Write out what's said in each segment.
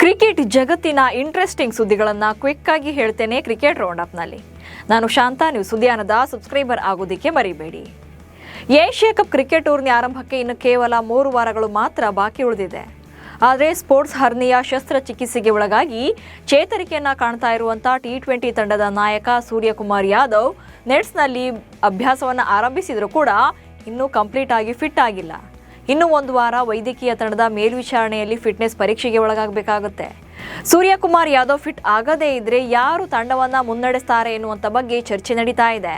Cricket ಜಗತ್ತಿನ interesting ಸುದ್ದಿಗಳನ್ನು quick ಆಗಿ ಹೇಳ್ತೇನೆ ಕ್ರಿಕೆಟ್ ರೌಂಡ್ ಅಪ್ನಲ್ಲಿ. ನಾನು ಶಾಂತಾ. ನೀವು ಸುದ್ದಿಯಾನದ ಸಬ್ಸ್ಕ್ರೈಬರ್ ಆಗೋದಕ್ಕೆ ಮರಿಬೇಡಿ. ಏಷ್ಯಾ ಕಪ್ ಕ್ರಿಕೆಟ್ ಟೂರ್ನಿ ಆರಂಭಕ್ಕೆ ಇನ್ನು ಕೇವಲ 3 ವಾರಗಳು ಮಾತ್ರ ಬಾಕಿ ಉಳಿದಿದೆ. ಆದರೆ ಸ್ಪೋರ್ಟ್ಸ್ ಹರ್ನಿಯ ಶಸ್ತ್ರಚಿಕಿತ್ಸೆಗೆ ಒಳಗಾಗಿ ಚೇತರಿಕೆಯನ್ನು ಕಾಣ್ತಾ ಇರುವಂಥ T20 ತಂಡದ ನಾಯಕ ಸೂರ್ಯಕುಮಾರ್ ಯಾದವ್ ನೆಟ್ಸ್ನಲ್ಲಿ ಅಭ್ಯಾಸವನ್ನು ಆರಂಭಿಸಿದರೂ ಕೂಡ ಇನ್ನೂ ಕಂಪ್ಲೀಟ್ ಆಗಿ ಫಿಟ್ ಆಗಿಲ್ಲ. ಇನ್ನು 1 ವಾರ ವೈದ್ಯಕೀಯ ತಂಡದ ಮೇಲ್ವಿಚಾರಣೆಯಲ್ಲಿ ಫಿಟ್ನೆಸ್ ಪರೀಕ್ಷೆಗೆ ಒಳಗಾಗಬೇಕಾಗುತ್ತೆ. ಸೂರ್ಯಕುಮಾರ್ ಯಾದವ್ ಫಿಟ್ ಆಗದೇ ಇದ್ರೆ ಯಾರು ತಂಡವನ್ನು ಮುನ್ನಡೆಸ್ತಾರೆ ಎನ್ನುವಂಥ ಬಗ್ಗೆ ಚರ್ಚೆ ನಡೀತಾ ಇದೆ.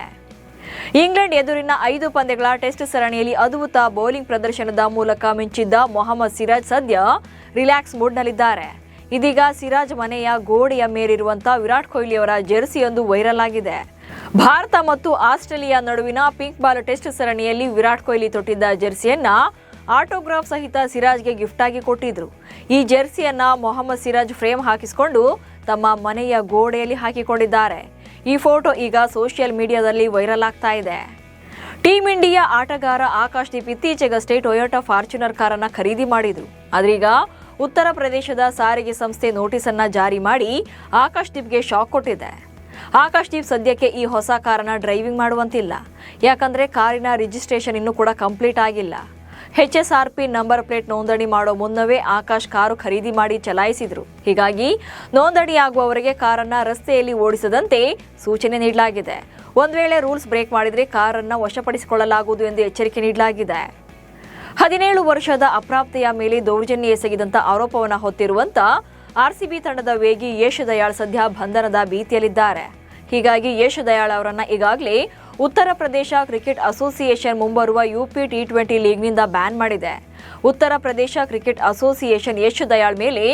ಇಂಗ್ಲೆಂಡ್ ಎದುರಿನ 5 ಪಂದ್ಯಗಳ ಟೆಸ್ಟ್ ಸರಣಿಯಲ್ಲಿ ಅದ್ಭುತ ಬೌಲಿಂಗ್ ಪ್ರದರ್ಶನದ ಮೂಲಕ ಮಿಂಚಿದ್ದ ಮೊಹಮ್ಮದ್ ಸಿರಾಜ್ ಸದ್ಯ ರಿಲ್ಯಾಕ್ಸ್ ಮೂಡ್ನಲ್ಲಿದ್ದಾರೆ. ಇದೀಗ ಸಿರಾಜ್ ಮನೆಯ ಗೋಡೆಯ ಮೇಲಿರುವಂಥ ವಿರಾಟ್ ಕೊಹ್ಲಿ ಅವರ ಜೆರ್ಸಿಯೊಂದು ವೈರಲ್ ಆಗಿದೆ. ಭಾರತ ಮತ್ತು ಆಸ್ಟ್ರೇಲಿಯಾ ನಡುವಿನ ಪಿಂಕ್ ಬಾಲ್ ಟೆಸ್ಟ್ ಸರಣಿಯಲ್ಲಿ ವಿರಾಟ್ ಕೊಹ್ಲಿ ತೊಟ್ಟಿದ್ದ ಜೆರ್ಸಿಯನ್ನ ಆಟೋಗ್ರಾಫ್ ಸಹಿತ ಸಿರಾಜ್ಗೆ ಗಿಫ್ಟ್ ಆಗಿ ಕೊಟ್ಟಿದ್ರು. ಈ ಜೆರ್ಸಿಯನ್ನ ಮೊಹಮ್ಮದ್ ಸಿರಾಜ್ ಫ್ರೇಮ್ ಹಾಕಿಸಿಕೊಂಡು ತಮ್ಮ ಮನೆಯ ಗೋಡೆಯಲ್ಲಿ ಹಾಕಿಕೊಂಡಿದ್ದಾರೆ. ಈ ಫೋಟೋ ಈಗ ಸೋಷಿಯಲ್ ಮೀಡಿಯಾದಲ್ಲಿ ವೈರಲ್ ಆಗ್ತಾ ಇದೆ. ಟೀಮ್ ಇಂಡಿಯಾ ಆಟಗಾರ ಆಕಾಶ್ ದೀಪ್ ಇತ್ತೀಚೆಗಷ್ಟೇ ಟೊಯೋಟಾ ಫಾರ್ಚುನರ್ ಕಾರನ್ನು ಖರೀದಿ ಮಾಡಿದ್ರು. ಆದ್ರೀಗ ಉತ್ತರ ಪ್ರದೇಶದ ಸಾರಿಗೆ ಸಂಸ್ಥೆ ನೋಟಿಸ್ ಅನ್ನ ಜಾರಿ ಮಾಡಿ ಆಕಾಶ್ ದೀಪ್ಗೆ ಶಾಕ್ ಕೊಟ್ಟಿದೆ. ಆಕಾಶ್ ದೀಪ್ ಸದ್ಯಕ್ಕೆ ಈ ಹೊಸ ಕಾರನ್ನ ಡ್ರೈವಿಂಗ್ ಮಾಡುವಂತಿಲ್ಲ. ಯಾಕಂದ್ರೆ ಕಾರಿನ ರಿಜಿಸ್ಟ್ರೇಷನ್ ಇನ್ನೂ ಕೂಡ ಕಂಪ್ಲೀಟ್ ಆಗಿಲ್ಲ. HSRP ನಂಬರ್ ಪ್ಲೇಟ್ ನೋಂದಣಿ ಮಾಡೋ ಮುನ್ನವೇ ಆಕಾಶ್ ಕಾರು ಖರೀದಿ ಮಾಡಿ ಚಲಾಯಿಸಿದ್ರು. ಹೀಗಾಗಿ ನೋಂದಣಿಯಾಗುವವರೆಗೆ ಕಾರನ್ನ ರಸ್ತೆಯಲ್ಲಿ ಓಡಿಸದಂತೆ ಸೂಚನೆ ನೀಡಲಾಗಿದೆ. ಒಂದ್ ವೇಳೆ ರೂಲ್ಸ್ ಬ್ರೇಕ್ ಮಾಡಿದ್ರೆ ಕಾರನ್ನ ವಶಪಡಿಸಿಕೊಳ್ಳಲಾಗುವುದು ಎಂದು ಎಚ್ಚರಿಕೆ ನೀಡಲಾಗಿದೆ. 17 ವರ್ಷದ ಅಪ್ರಾಪ್ತೆಯ ಮೇಲೆ ದೌರ್ಜನ್ಯ ಎಸಗಿದಂತ ಆರೋಪವನ್ನು ಹೊತ್ತಿರುವಂತ RCB ತಂಡದ ವೇಗಿ ಯಶ್ ದಯಾಳ್ ಸದ್ಯ ಬಂಧನದ ಭೀತಿಯಲ್ಲಿದ್ದಾರೆ. ಹೀಗಾಗಿ ಯಶ್ ದಯಾಳ್ ಅವರನ್ನ ಈಗಾಗಲೇ ಉತ್ತರ ಪ್ರದೇಶ ಕ್ರಿಕೆಟ್ ಅಸೋಸಿಯೇಷನ್ ಮುಂಬರುವ UP T20 ಲೀಗ್ನಿಂದ ಬ್ಯಾನ್ ಮಾಡಿದೆ. ಉತ್ತರ ಪ್ರದೇಶ ಕ್ರಿಕೆಟ್ ಅಸೋಸಿಯೇಷನ್ ಯಶ್ ದಯಾಳ್ ಮೇಲೆ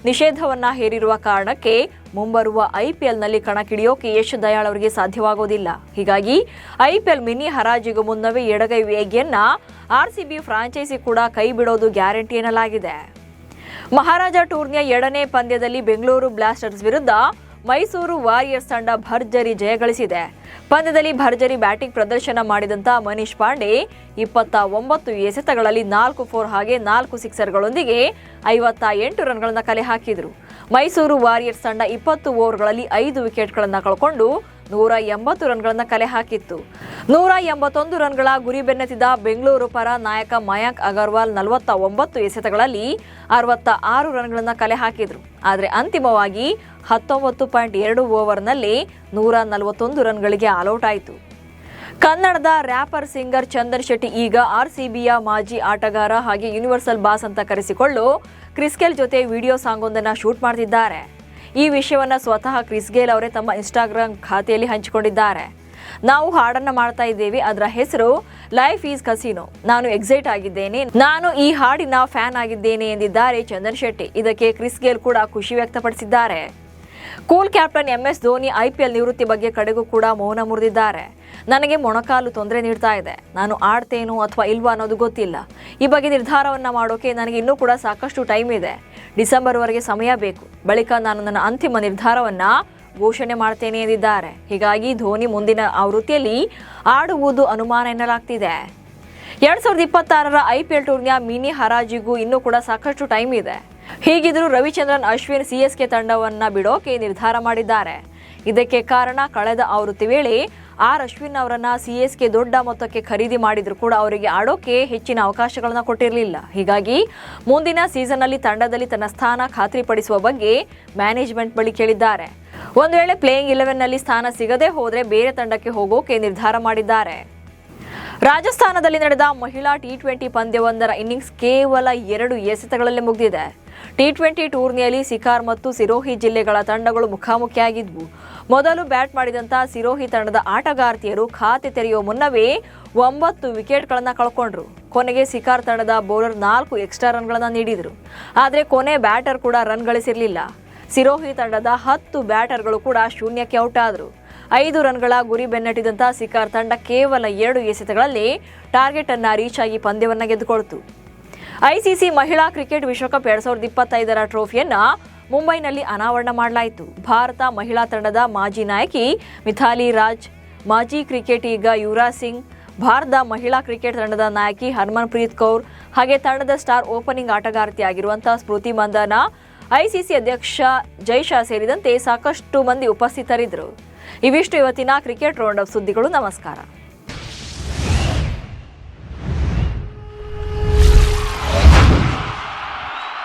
ನಿಷೇಧವನ್ನ ಹೇರಿರುವ ಕಾರಣಕ್ಕೆ ಮುಂಬರುವ IPLನಲ್ಲಿ ಕಣಕ್ಕಿಳಿಯೋಕೆ ಯಶ್ ದಯಾಳ್ ಅವರಿಗೆ ಸಾಧ್ಯವಾಗೋದಿಲ್ಲ. ಹೀಗಾಗಿ IPL ಮಿನಿ ಹರಾಜಿಗೂ ಮುನ್ನವೇ ಎಡಗೈ ವೇಗಿಯನ್ನ RCB ಫ್ರಾಂಚೈಸಿ ಕೂಡ ಕೈ ಬಿಡೋದು ಗ್ಯಾರಂಟಿ ಎನ್ನಲಾಗಿದೆ. ಮಹಾರಾಜ ಟೂರ್ನಿಯ 2ನೇ ಪಂದ್ಯದಲ್ಲಿ ಬೆಂಗಳೂರು ಬ್ಲಾಸ್ಟರ್ಸ್ ವಿರುದ್ಧ ಮೈಸೂರು ವಾರಿಯರ್ಸ್ ತಂಡ ಭರ್ಜರಿ ಜಯ ಗಳಿಸಿದೆ. ಪಂದ್ಯದಲ್ಲಿ ಭರ್ಜರಿ ಬ್ಯಾಟಿಂಗ್ ಪ್ರದರ್ಶನ ಮಾಡಿದಂತ ಮನೀಶ್ ಪಾಂಡೆ 29 ಎಸೆತಗಳಲ್ಲಿ 4 4 ಹಾಗೆ 4 ಸಿಕ್ಸರ್ಗಳೊಂದಿಗೆ 58 ರನ್ಗಳನ್ನು ಕಲೆ ಹಾಕಿದ್ರು. ಮೈಸೂರು ವಾರಿಯರ್ಸ್ ತಂಡ 20 ಓವರ್ಗಳಲ್ಲಿ 5 ವಿಕೆಟ್ಗಳನ್ನು ಕಳ್ಕೊಂಡು 180 ರನ್ಗಳನ್ನು ಕಲೆ ಹಾಕಿತ್ತು. 181 ರನ್ಗಳ ಗುರಿ ಬೆನ್ನತ್ತಿದ ಬೆಂಗಳೂರು ಪರ ನಾಯಕ ಮಯಾಂಕ್ ಅಗರ್ವಾಲ್ 49 ಎಸೆತಗಳಲ್ಲಿ 66 ರನ್ಗಳನ್ನು ಕಲೆ ಹಾಕಿದ್ರು. ಆದರೆ ಅಂತಿಮವಾಗಿ 19.2 ಓವರ್ನಲ್ಲಿ 141 ರನ್ಗಳಿಗೆ ಆಲ್ಔಟ್ ಆಯಿತು. ಕನ್ನಡದ ರ್ಯಾಪರ್ ಸಿಂಗರ್ ಚಂದನ್ ಶೆಟ್ಟಿ ಈಗ RCBಯ ಮಾಜಿ ಆಟಗಾರ ಹಾಗೆ ಯೂನಿವರ್ಸಲ್ ಬಾಸ್ ಅಂತ ಕರೆಸಿಕೊಳ್ಳೋ ಕ್ರಿಸ್ ಗೇಲ್ ಜೊತೆ ವಿಡಿಯೋ ಸಾಂಗ್ ಒಂದನ್ನು ಶೂಟ್ ಮಾಡ್ತಿದ್ದಾರೆ. ಈ ವಿಷಯವನ್ನು ಸ್ವತಃ ಕ್ರಿಸ್ ಗೇಲ್ ಅವರೇ ತಮ್ಮ ಇನ್ಸ್ಟಾಗ್ರಾಮ್ ಖಾತೆಯಲ್ಲಿ ಹಂಚಿಕೊಂಡಿದ್ದಾರೆ. ನಾವು ಹಾಡನ್ನು ಮಾಡ್ತಾ ಇದ್ದೇವೆ, ಅದರ ಹೆಸರು ಲೈಫ್ ಈಸ್ ಕಸಿನೋ. ನಾನು ಎಕ್ಸೈಟ್ ಆಗಿದ್ದೇನೆ, ನಾನು ಈ ಹಾಡಿನ ಫ್ಯಾನ್ ಆಗಿದ್ದೇನೆ ಎಂದಿದ್ದಾರೆ ಚಂದನ್ ಶೆಟ್ಟಿ. ಇದಕ್ಕೆ ಕ್ರಿಸ್ ಗೇಲ್ ಕೂಡ ಖುಷಿ ವ್ಯಕ್ತಪಡಿಸಿದ್ದಾರೆ. Cool captain MS Dhoni IPL ನಿವೃತ್ತಿ ಬಗ್ಗೆ ಕಡೆಗೂ ಕೂಡ ಮೌನ ಮುರಿದಿದ್ದಾರೆ. ನನಗೆ ಮೊಣಕಾಲು ತೊಂದರೆ ನೀಡ್ತಾ ಇದೆ, ನಾನು ಆಡ್ತೇನೋ ಅಥವಾ ಇಲ್ವಾ ಅನ್ನೋದು ಗೊತ್ತಿಲ್ಲ. ಈ ಬಗ್ಗೆ ನಿರ್ಧಾರವನ್ನು ಮಾಡೋಕೆ ನನಗೆ ಇನ್ನೂ ಕೂಡ ಸಾಕಷ್ಟು ಟೈಮ್ ಇದೆ. ಡಿಸೆಂಬರ್ವರೆಗೆ ಸಮಯ ಬೇಕು. ಬಳಿಕ ನಾನು ನನ್ನ ಅಂತಿಮ ನಿರ್ಧಾರವನ್ನು ಘೋಷಣೆ ಮಾಡ್ತೇನೆ ಎಂದಿದ್ದಾರೆ. ಹೀಗಾಗಿ ಧೋನಿ ಮುಂದಿನ ಆವೃತ್ತಿಯಲ್ಲಿ ಆಡುವುದು ಅನುಮಾನ ಎನ್ನಲಾಗ್ತಿದೆ. 2026ರ IPL ಟೂರ್ನಿಯ ಮಿನಿ ಹರಾಜಿಗೂ ಇನ್ನೂ ಕೂಡ ಸಾಕಷ್ಟು ಟೈಮ್ ಇದೆ. ಹೀಗಿದ್ರೂ ರವಿಚಂದ್ರನ್ ಅಶ್ವಿನ್ CSK ತಂಡವನ್ನ ಬಿಡೋಕೆ ನಿರ್ಧಾರ ಮಾಡಿದ್ದಾರೆ. ಇದಕ್ಕೆ ಕಾರಣ ಕಳೆದ ಆವೃತ್ತಿ ವೇಳೆ ಅಶ್ವಿನ್ ಅವರನ್ನ CSK ದೊಡ್ಡ ಮೊತ್ತಕ್ಕೆ ಖರೀದಿ ಮಾಡಿದ್ರು ಕೂಡ ಅವರಿಗೆ ಆಡೋಕೆ ಹೆಚ್ಚಿನ ಅವಕಾಶಗಳನ್ನು ಕೊಟ್ಟಿರಲಿಲ್ಲ. ಹೀಗಾಗಿ ಮುಂದಿನ ಸೀಸನ್ನಲ್ಲಿ ತಂಡದಲ್ಲಿ ತನ್ನ ಸ್ಥಾನ ಖಾತ್ರಿಪಡಿಸುವ ಬಗ್ಗೆ ಮ್ಯಾನೇಜ್ಮೆಂಟ್ ಬಳಿ ಕೇಳಿದ್ದಾರೆ. ಒಂದು ವೇಳೆ ಪ್ಲೇಯಿಂಗ್ 11ನಲ್ಲಿ ಸ್ಥಾನ ಸಿಗದೆ ಹೋದ್ರೆ ಬೇರೆ ತಂಡಕ್ಕೆ ಹೋಗೋಕೆ ನಿರ್ಧಾರ ಮಾಡಿದ್ದಾರೆ. ರಾಜಸ್ಥಾನದಲ್ಲಿ ನಡೆದ ಮಹಿಳಾ T20 ಪಂದ್ಯವೊಂದರ ಇನ್ನಿಂಗ್ಸ್ ಕೇವಲ 2 ಎಸೆತಗಳಲ್ಲಿ ಮುಗಿದಿದೆ. T20 ಟೂರ್ನಿಯಲ್ಲಿ ಸಿಕಾರ್ ಮತ್ತು ಸಿರೋಹಿ ಜಿಲ್ಲೆಗಳ ತಂಡಗಳು ಮುಖಾಮುಖಿಯಾಗಿದ್ವು. ಮೊದಲು ಬ್ಯಾಟ್ ಮಾಡಿದಂಥ ಸಿರೋಹಿ ತಂಡದ ಆಟಗಾರ್ತಿಯರು ಖಾತೆ ತೆರೆಯುವ ಮುನ್ನವೇ 9 ವಿಕೆಟ್ಗಳನ್ನು ಕಳ್ಕೊಂಡ್ರು. ಕೊನೆಗೆ ಸಿಕಾರ್ ತಂಡದ ಬೌಲರ್ 4 ಎಕ್ಸ್ಟ್ರಾ ರನ್ಗಳನ್ನು ನೀಡಿದರು. ಆದರೆ ಕೊನೆ ಬ್ಯಾಟರ್ ಕೂಡ ರನ್ ಗಳಿಸಿರಲಿಲ್ಲ. ಸಿರೋಹಿ ತಂಡದ 10 ಬ್ಯಾಟರ್ಗಳು ಕೂಡ ಶೂನ್ಯಕ್ಕೆ ಔಟ್ ಆದರು. 5 ರನ್ಗಳ ಗುರಿ ಬೆನ್ನಟ್ಟಿದಂಥ ಸಿಕಾರ್ ತಂಡ ಕೇವಲ 2 ಎಸೆತಗಳಲ್ಲಿ ಟಾರ್ಗೆಟ್ ಅನ್ನ ರೀಚ್ ಆಗಿ ಪಂದ್ಯವನ್ನು ಗೆದ್ದುಕೊಳ್ತು. ICC ಮಹಿಳಾ ಕ್ರಿಕೆಟ್ ವಿಶ್ವಕಪ್ 2025ರ ಟ್ರೋಫಿಯನ್ನ ಮುಂಬೈನಲ್ಲಿ ಅನಾವರಣ ಮಾಡಲಾಯಿತು. ಭಾರತ ಮಹಿಳಾ ತಂಡದ ಮಾಜಿ ನಾಯಕಿ ಮಿಥಾಲಿ ರಾಜ್, ಮಾಜಿ ಕ್ರಿಕೆಟಿಗ ಯುವರಾಜ್ ಸಿಂಗ್, ಭಾರತದ ಮಹಿಳಾ ಕ್ರಿಕೆಟ್ ತಂಡದ ನಾಯಕಿ ಹರ್ಮನ್ಪ್ರೀತ್ ಕೌರ್ ಹಾಗೆ ತಂಡದ ಸ್ಟಾರ್ ಓಪನಿಂಗ್ ಆಟಗಾರ್ತಿಯಾಗಿರುವಂತಹ ಸ್ಮೃತಿ ಮಂದನ ಐಸಿಸಿ ಅಧ್ಯಕ್ಷ ಜೈಶಾ ಸೇರಿದಂತೆ ಸಾಕಷ್ಟು ಮಂದಿ ಉಪಸ್ಥಿತರಿದ್ದರು. ಇವಿಷ್ಟು ಇವತ್ತಿನ ಕ್ರಿಕೆಟ್ ರೌಂಡ್ ಅಪ್ ಸುದ್ದಿಗಳು. ನಮಸ್ಕಾರ.